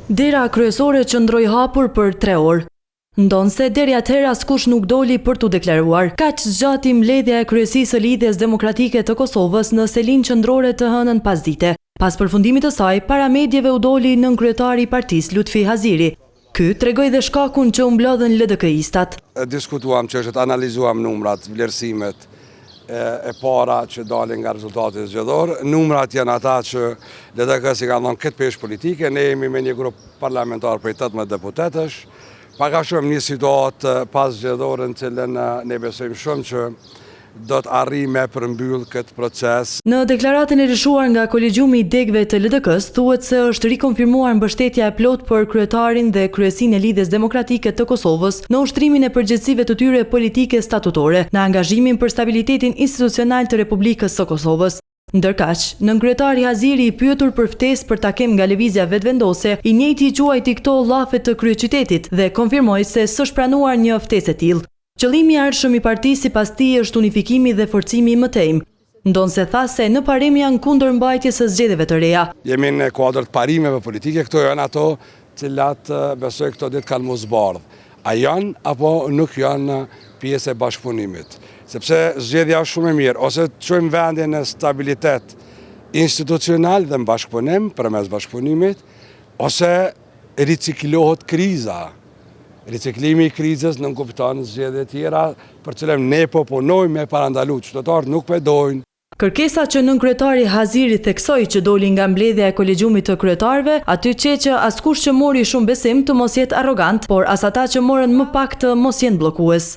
Dera kryesore qëndroi hapur për 3 orë. Ndonse deri atëherë askush nuk doli për t'u deklaruar. Kaq zgjati mbledhja e kryesisë së Lidhjes Demokratike të Kosovës në selinë qendrore të hënën pasdite. Pas përfundimit të saj, para medjeve u doli nënkryetari i partisë Lutfi Haziri. Ky tregoi dhe shkakun që u mblodhen LDK-istat. Diskutuam çështjet, analizuam numrat, vlerësimet e para që dalin nga rezultati zgjedhor. Numrat janë ata që LDK-s i kanë dhënë këtë peshë politike. Ne jemi me një grup parlamentar prej 18 deputetësh. Paka shumë një situatë pas zgjedhore në cilën ne besojmë shumë që do të arrijë me përmbyll këtë proces. Në deklaratën e rishuar nga Kolegjiumi i Degëve të LDK-s thuhet se është rikonfirmuar mbështetja e plotë për kryetarin dhe kryesinë e Lidhjes Demokratike të Kosovës në ushtrimin e përgjegjësive të tyre politike statutore, në angazhimin për stabilitetin institucional të Republikës së Kosovës. Ndërkaq, nënkryetari Haziri i pyetur për ftesë për takim nga lëvizja vetëvendose, i njëjti i quajti këto llafe të kryeqytetit dhe konfirmoi se s'është pranuar një ftesë e tillë. Qëllimi i ardhshëm i partisë sipas tij është unifikimi dhe forcimi i MTEM, ndonse tha se në parim janë kundër mbajtjes së zgjedhjeve të reja. Jemi në kuadër të parimeve politike, këto janë ato cilat besoj këto ditë kanë mos bardh. A janë apo nuk janë pjesë e bashkëpunimit? Sepse zgjedhja është shumë e mirë, ose të çojmë vendin në stabilitet institucional dhe në bashkëpunim përmes bashkëpunimit, ose riciklohet kriza. Riciklimi i krizës nuk kupton zgjedhje tjera për cilën ne po punojmë me parandalu, qytetarët nuk pedojnë. Kërkesa që nënkryetari Haziri theksoi që doli nga mbledhja e Kolegjiumit të Kryetarëve, aty që askush që mori shumë besim të mos jetë arrogant, por as ata që morën më pak të mos jenë bllokues.